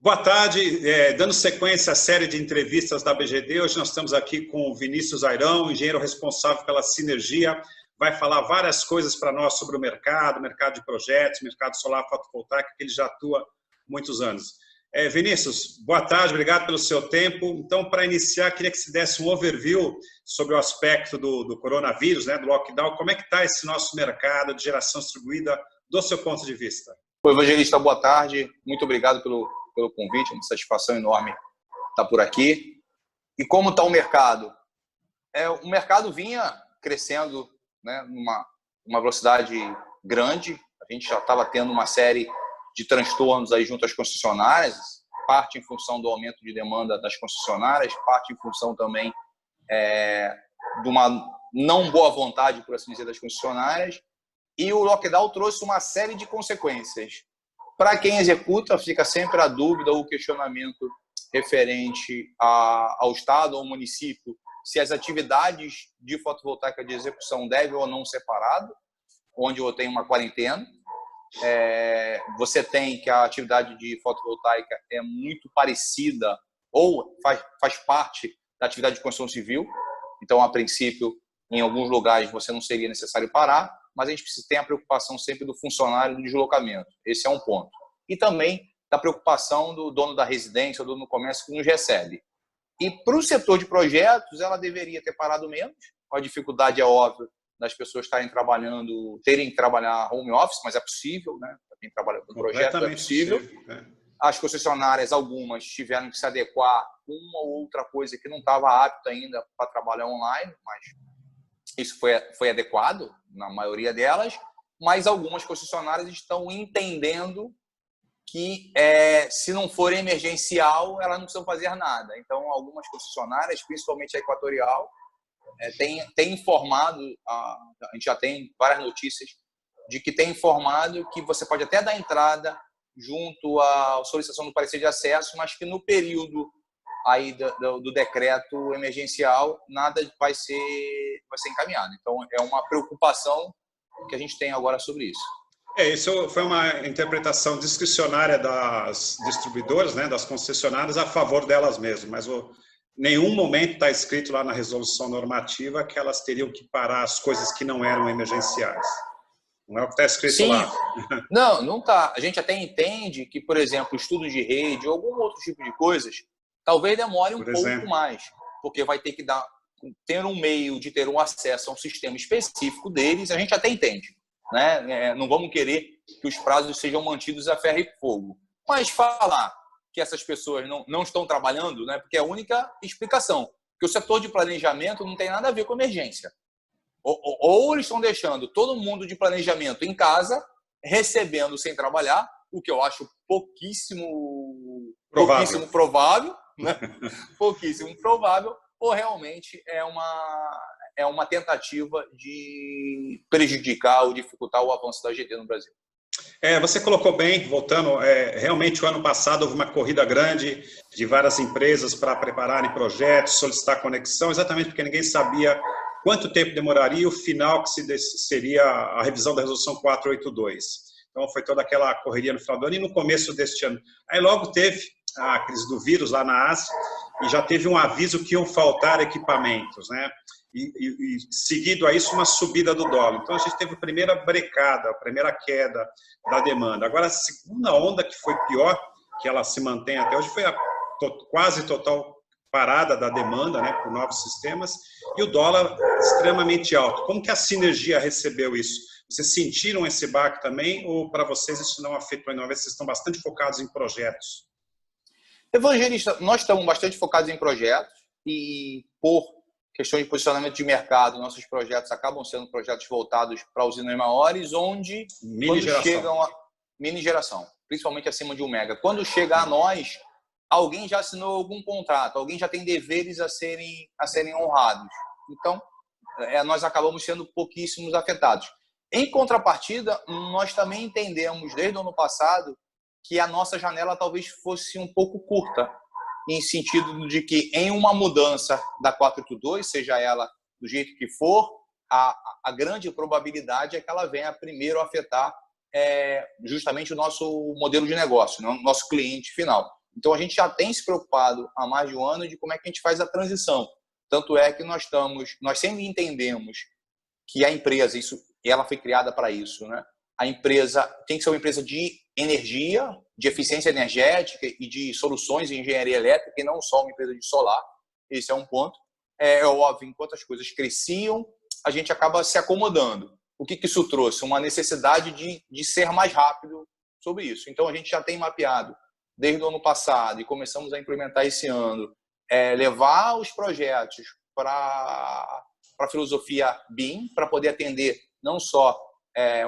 Boa tarde, dando sequência à série de entrevistas da BGD, hoje nós estamos aqui com o Vinícius Airão, engenheiro responsável pela Sinergia, vai falar várias coisas para nós sobre o mercado de projetos, mercado solar fotovoltaico, que ele já atua há muitos anos. Vinícius, boa tarde, obrigado pelo seu tempo. Então, para iniciar, queria que se desse um overview sobre o aspecto do coronavírus, né, do lockdown, como é que está esse nosso mercado de geração distribuída do seu ponto de vista? Oi, Evangelista, boa tarde, muito obrigado pelo convite, é uma satisfação enorme estar por aqui. E como está o mercado? O mercado vinha crescendo, né, numa velocidade grande, a gente já estava tendo uma série de transtornos aí junto às concessionárias, parte em função do aumento de demanda das concessionárias, parte em função também de uma não boa vontade, por assim dizer, das concessionárias, e o lockdown trouxe uma série de consequências. Para quem executa, fica sempre a dúvida ou o questionamento referente ao Estado ou ao município, se as atividades de fotovoltaica de execução devem ou não ser paradas, onde eu tenho uma quarentena. Você tem que a atividade de fotovoltaica é muito parecida ou faz parte da atividade de construção civil. Então, a princípio, em alguns lugares você não seria necessário parar, mas a gente tem a preocupação sempre do funcionário do deslocamento. Esse é um ponto. E também da preocupação do dono da residência, do dono do comércio que nos recebe. E para o setor de projetos, ela deveria ter parado menos. A dificuldade é óbvia das pessoas terem que trabalhar home office, mas é possível, né? Para quem trabalha com projeto é possível. As concessionárias, algumas, tiveram que se adequar a uma ou outra coisa que não estava apta ainda para trabalhar online, mas isso foi adequado na maioria delas, mas algumas concessionárias estão entendendo que se não for emergencial, elas não precisam fazer nada. Então, algumas concessionárias, principalmente a Equatorial, tem informado, a gente já tem várias notícias de que tem informado que você pode até dar entrada junto à solicitação do parecer de acesso, mas que no período aí do decreto emergencial nada vai ser encaminhado. Então, é uma preocupação que a gente tem agora sobre isso. Isso foi uma interpretação discricionária das distribuidoras, né, das concessionárias, a favor delas mesmas, mas em nenhum momento está escrito lá na resolução normativa que elas teriam que parar as coisas que não eram emergenciais. Não é o que está escrito Sim. lá. Não está. A gente até entende que, por exemplo, estudo de rede ou algum outro tipo de coisas, talvez demore um pouco mais, porque vai ter que ter um meio de ter um acesso a um sistema específico deles, a gente até entende, né? Não vamos querer que os prazos sejam mantidos a ferro e fogo. Mas falar que essas pessoas não estão trabalhando, né? Porque é a única explicação, que o setor de planejamento não tem nada a ver com emergência. Ou eles estão deixando todo mundo de planejamento em casa, recebendo sem trabalhar, o que eu acho pouquíssimo provável, né? Pouquíssimo provável, ou realmente é uma tentativa de prejudicar ou dificultar o avanço da GD no Brasil. Você colocou bem, voltando, realmente o ano passado houve uma corrida grande de várias empresas para prepararem projetos, solicitar conexão, exatamente porque ninguém sabia quanto tempo demoraria o final que seria a revisão da resolução 482. Então foi toda aquela correria no final do ano e no começo deste ano. Aí logo teve a crise do vírus lá na Ásia e já teve um aviso que iam faltar equipamentos, né? E seguido a isso uma subida do dólar. Então a gente teve a primeira brecada, a primeira queda da demanda. Agora a segunda onda, que foi pior, que ela se mantém até hoje, foi a quase total parada da demanda, né, por novos sistemas, e o dólar extremamente alto. Como que a Sinergia recebeu isso? Vocês sentiram esse baque também ou para vocês isso não afetou ainda? Uma vez que vocês estão bastante focados em projetos? Evangelista, nós estamos bastante focados em projetos e por questões de posicionamento de mercado, nossos projetos acabam sendo projetos voltados para usinas maiores, onde chegam a mini geração, principalmente acima de 1 mega. Quando chega a nós, alguém já assinou algum contrato, alguém já tem deveres a serem honrados. Então, nós acabamos sendo pouquíssimos afetados. Em contrapartida, nós também entendemos, desde o ano passado, que a nossa janela talvez fosse um pouco curta, em sentido de que em uma mudança da 482, seja ela do jeito que for, a grande probabilidade é que ela venha primeiro afetar justamente o nosso modelo de negócio, o nosso cliente final. Então, a gente já tem se preocupado há mais de um ano de como é que a gente faz a transição. Tanto é que nós sempre entendemos que a empresa, ela foi criada para isso, né? A empresa tem que ser uma empresa de energia, de eficiência energética e de soluções de engenharia elétrica, e não só uma empresa de solar. Esse é um ponto. É óbvio, enquanto as coisas cresciam, a gente acaba se acomodando. O que isso trouxe? Uma necessidade de ser mais rápido sobre isso. Então, a gente já tem mapeado desde o ano passado e começamos a implementar esse ano, levar os projetos para a filosofia BIM, para poder atender não só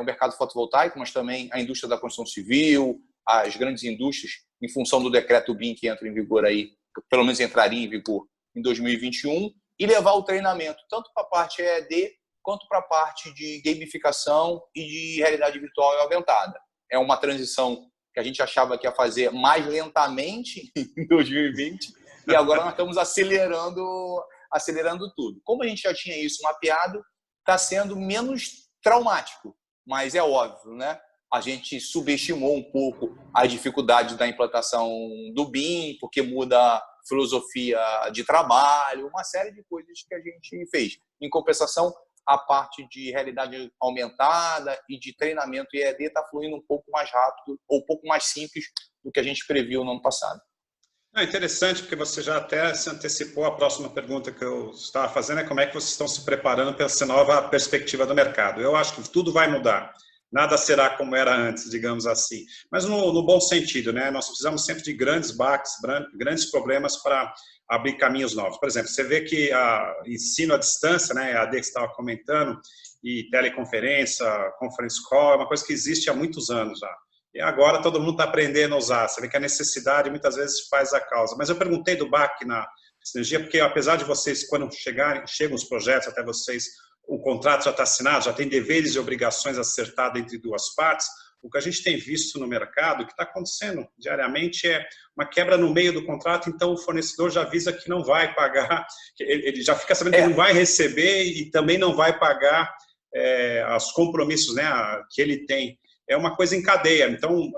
o mercado fotovoltaico, mas também a indústria da construção civil, as grandes indústrias, em função do decreto BIM que entra em vigor aí, pelo menos entraria em vigor em 2021, e levar o treinamento tanto para a parte EAD quanto para a parte de gamificação e de realidade virtual e aumentada. É uma transição que a gente achava que ia fazer mais lentamente em 2020 e agora nós estamos acelerando tudo. Como a gente já tinha isso mapeado, está sendo menos traumático, mas é óbvio, né? A gente subestimou um pouco as dificuldades da implantação do BIM, porque muda filosofia de trabalho, uma série de coisas que a gente fez. Em compensação, a parte de realidade aumentada e de treinamento EAD está fluindo um pouco mais rápido ou um pouco mais simples do que a gente previu no ano passado. É interessante, porque você já até se antecipou a próxima pergunta que eu estava fazendo, é como é que vocês estão se preparando para essa nova perspectiva do mercado. Eu acho que tudo vai mudar. Nada será como era antes, digamos assim. Mas no bom sentido, né? Nós precisamos sempre de grandes baques, grandes problemas para abrir caminhos novos. Por exemplo, você vê que ensino à distância, né, a AD que você estava comentando, e teleconferência, conference call, é uma coisa que existe há muitos anos já. E agora todo mundo está aprendendo a usar. Você vê que a necessidade muitas vezes faz a causa. Mas eu perguntei do BAC na sinergia, porque apesar de vocês, quando chegam os projetos até vocês, o contrato já está assinado, já tem deveres e obrigações acertadas entre duas partes, o que a gente tem visto no mercado, o que está acontecendo diariamente é uma quebra no meio do contrato, então o fornecedor já avisa que não vai pagar, ele já fica sabendo que não vai receber e também não vai pagar os compromissos, né, que ele tem. É uma coisa em cadeia. Então,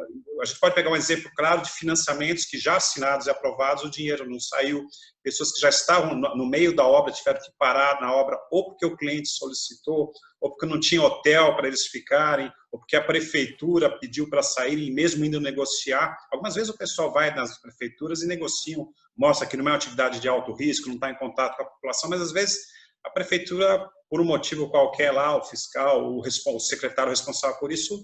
a gente pode pegar um exemplo claro de financiamentos que já assinados e aprovados, o dinheiro não saiu, pessoas que já estavam no meio da obra tiveram que parar na obra ou porque o cliente solicitou, ou porque não tinha hotel para eles ficarem, ou porque a prefeitura pediu para saírem, mesmo indo negociar. Algumas vezes o pessoal vai nas prefeituras e negociam, mostra que não é uma atividade de alto risco, não está em contato com a população, mas às vezes a prefeitura, por um motivo qualquer lá, o fiscal, o secretário responsável por isso,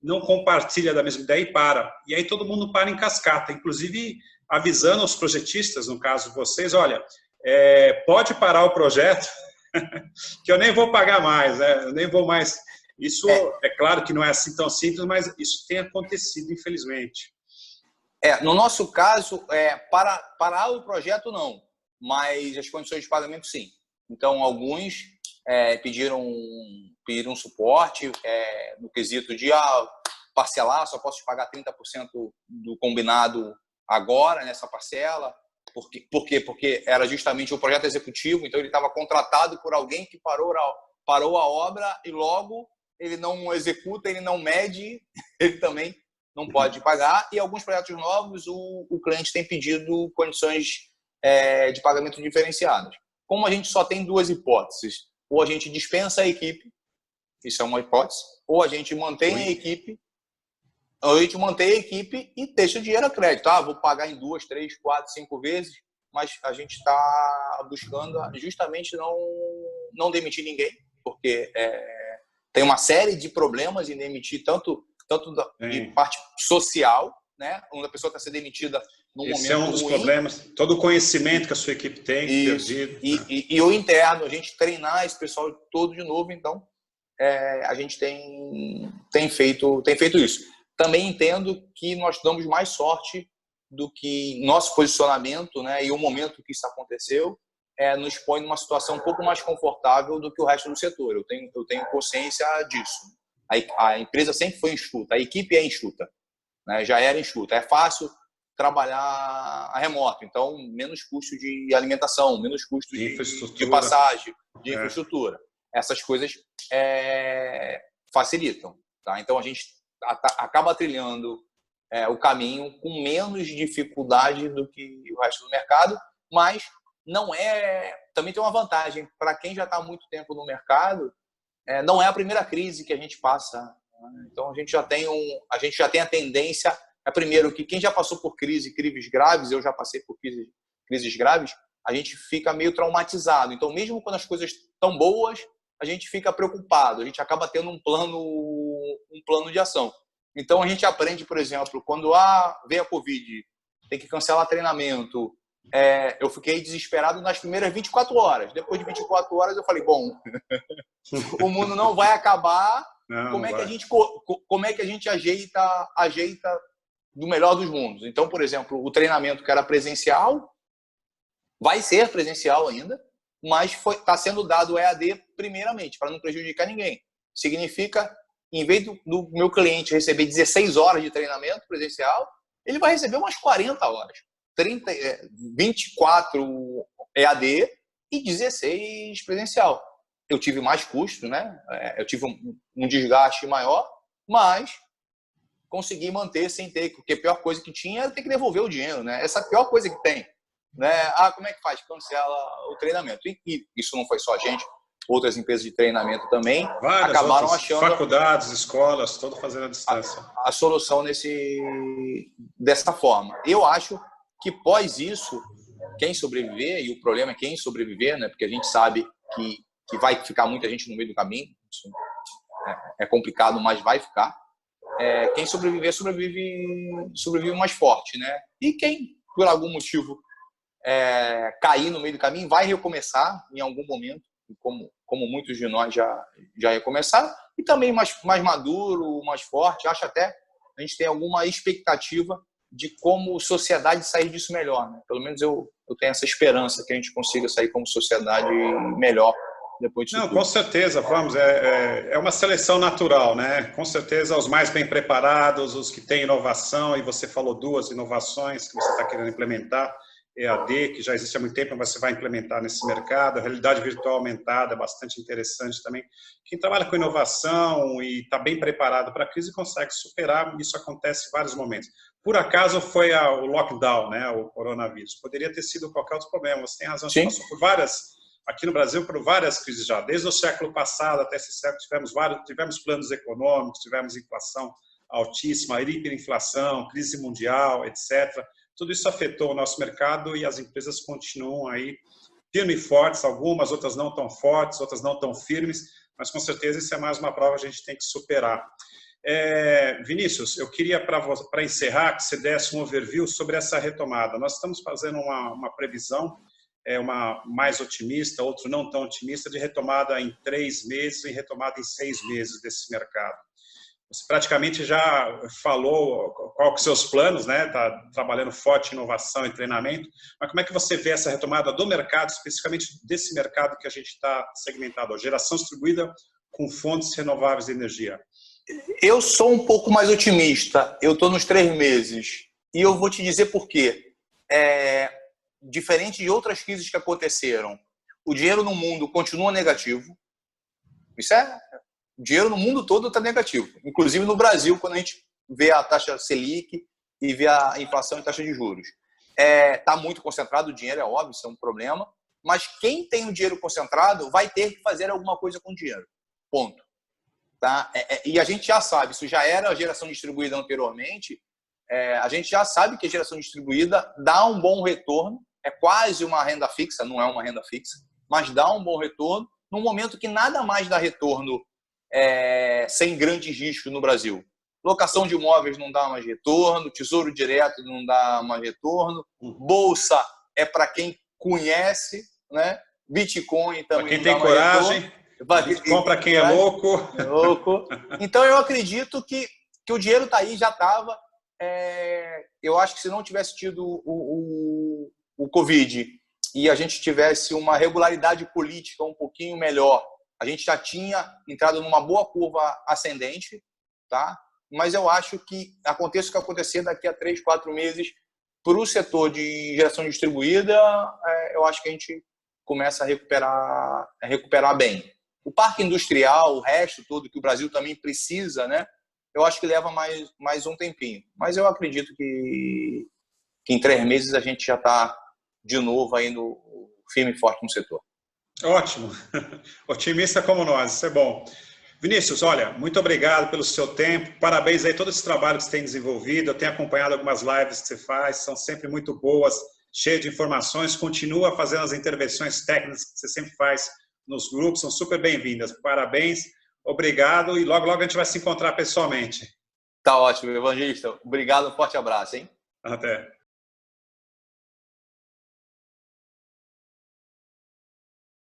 não compartilha da mesma ideia e para. E aí todo mundo para em cascata, inclusive avisando os projetistas, no caso de vocês, olha, pode parar o projeto, que eu nem vou pagar mais, né? Eu nem vou mais. Isso é claro que não é assim tão simples, mas isso tem acontecido, infelizmente. No nosso caso, parar o projeto não, mas as condições de pagamento sim. Então, alguns pediram suporte no quesito de parcelar, só posso te pagar 30% do combinado agora, nessa parcela. Por quê? Porque era justamente o projeto executivo, então ele estava contratado por alguém que parou a obra e logo ele não executa, ele não mede, ele também não pode pagar. E alguns projetos novos, o cliente tem pedido condições de pagamento diferenciadas. Como a gente só tem duas hipóteses, ou a gente dispensa a equipe, isso é uma hipótese, ou a gente mantém a equipe, e deixa o dinheiro a crédito. Vou pagar em 2, 3, 4, 5 vezes, mas a gente está buscando justamente não demitir ninguém, porque tem uma série de problemas em demitir, tanto de parte social, né, onde a pessoa está sendo demitida num momento ruim. Esse é um dos problemas, todo o conhecimento que a sua equipe tem, perdido. E o interno, a gente treinar esse pessoal todo de novo, então a gente tem feito isso. Também entendo que nós damos mais sorte do que nosso posicionamento, né, e o momento que isso aconteceu nos põe numa situação um pouco mais confortável do que o resto do setor. Eu tenho consciência disso. A empresa sempre foi enxuta, a equipe é enxuta, né, já era enxuta. É fácil trabalhar a remoto, então menos custo de alimentação, menos custo de passagem, de infraestrutura. Essas coisas facilitam. Tá? Então a gente acaba trilhando o caminho com menos dificuldade do que o resto do mercado, mas não é... Também tem uma vantagem, para quem já está há muito tempo no mercado, não é a primeira crise que a gente passa. Então, a gente já tem a tendência... primeiro, que quem já passou por crises graves, eu já passei por crises graves, a gente fica meio traumatizado. Então, mesmo quando as coisas estão boas, a gente fica preocupado, a gente acaba tendo um plano de ação. Então, a gente aprende, por exemplo, quando veio a Covid, tem que cancelar treinamento, eu fiquei desesperado nas primeiras 24 horas. Depois de 24 horas, eu falei, bom, o mundo não vai acabar, como é que a gente ajeita do melhor dos mundos? Então, por exemplo, o treinamento que era presencial, vai ser presencial ainda, mas está sendo dado EAD primeiramente, para não prejudicar ninguém. Significa, em vez do meu cliente receber 16 horas de treinamento presencial, ele vai receber umas 40 horas. 24 EAD e 16 presencial. Eu tive mais custo, né? Eu tive um desgaste maior, mas consegui manter sem ter, porque a pior coisa que tinha era ter que devolver o dinheiro, né? Essa é a pior coisa que tem. Né? Como é que faz? Cancela o treinamento. E isso não foi só a gente, outras empresas de treinamento também várias acabaram achando... Faculdades, escolas, tudo fazendo a distância. A solução dessa forma. Eu acho que pós isso, quem sobreviver, e o problema é quem sobreviver, né? Porque a gente sabe que vai ficar muita gente no meio do caminho, isso é complicado, mas vai ficar. Quem sobreviver, sobrevive mais forte, né? E quem, por algum motivo, cair no meio do caminho, vai recomeçar em algum momento, como muitos de nós já recomeçaram, e também mais maduro, mais forte. Acho até a gente tem alguma expectativa de como sociedade sair disso melhor, né? Pelo menos eu tenho essa esperança que a gente consiga sair como sociedade melhor depois disso. Não, tudo. Com certeza, vamos, é uma seleção natural, né? Com certeza os mais bem preparados, os que têm inovação, e você falou 2 inovações que você está querendo implementar, EAD, que já existe há muito tempo, mas você vai implementar nesse mercado, a realidade virtual aumentada é bastante interessante também. Quem trabalha com inovação e está bem preparado para a crise consegue superar, isso acontece em vários momentos. Por acaso foi o lockdown, né, o coronavírus, poderia ter sido qualquer outro problema, você tem razão, a gente passou por aqui no Brasil, por várias crises já, desde o século passado até esse século, tivemos planos econômicos, tivemos inflação altíssima, hiperinflação, crise mundial, etc., tudo isso afetou o nosso mercado e as empresas continuam aí firmes e fortes, algumas, outras não tão fortes, outras não tão firmes, mas com certeza isso é mais uma prova que a gente tem que superar. Vinícius, eu queria, para encerrar, que você desse um overview sobre essa retomada. Nós estamos fazendo uma previsão, uma mais otimista, outra não tão otimista, de retomada em 3 meses e retomada em 6 meses desse mercado. Você praticamente já falou qual que são os seus planos, né? Está trabalhando forte em inovação e treinamento, mas como é que você vê essa retomada do mercado, especificamente desse mercado que a gente está segmentado, a geração distribuída com fontes renováveis de energia? Eu sou um pouco mais otimista, eu estou nos 3 meses, e eu vou te dizer por quê. Diferente de outras crises que aconteceram, o dinheiro no mundo continua negativo, o dinheiro no mundo todo está negativo, inclusive no Brasil, quando a gente vê a taxa Selic e vê a inflação e taxa de juros. Está muito concentrado o dinheiro, é óbvio, isso é um problema, mas quem tem o dinheiro concentrado vai ter que fazer alguma coisa com o dinheiro, ponto. Tá? E a gente já sabe, isso já era a geração distribuída anteriormente, a gente já sabe que a geração distribuída dá um bom retorno, é quase uma renda fixa, não é uma renda fixa, mas dá um bom retorno, num momento que nada mais dá retorno sem grandes riscos no Brasil. Locação de imóveis não dá mais retorno, tesouro direto não dá mais retorno, bolsa é para quem conhece, né? Bitcoin também. Para quem tem coragem, compra quem é louco. Então eu acredito que o dinheiro está aí, já estava. Eu acho que se não tivesse tido o Covid e a gente tivesse uma regularidade política um pouquinho melhor, a gente já tinha entrado numa boa curva ascendente, tá? Mas eu acho que aconteça o que acontecer daqui a 3, 4 meses, para o setor de geração distribuída, eu acho que a gente começa a recuperar bem. O parque industrial, o resto todo que o Brasil também precisa, né? eu acho que leva mais um tempinho. Mas eu acredito que em 3 meses a gente já está de novo aí no firme e forte no setor. Ótimo. Otimista como nós, isso é bom. Vinícius, olha, muito obrigado pelo seu tempo. Parabéns aí todo esse trabalho que você tem desenvolvido. Eu tenho acompanhado algumas lives que você faz, são sempre muito boas, cheias de informações. Continua fazendo as intervenções técnicas que você sempre faz nos grupos, são super bem-vindas. Parabéns, obrigado e logo, logo a gente vai se encontrar pessoalmente. Tá ótimo, Evangelista. Obrigado, um forte abraço, hein? Até.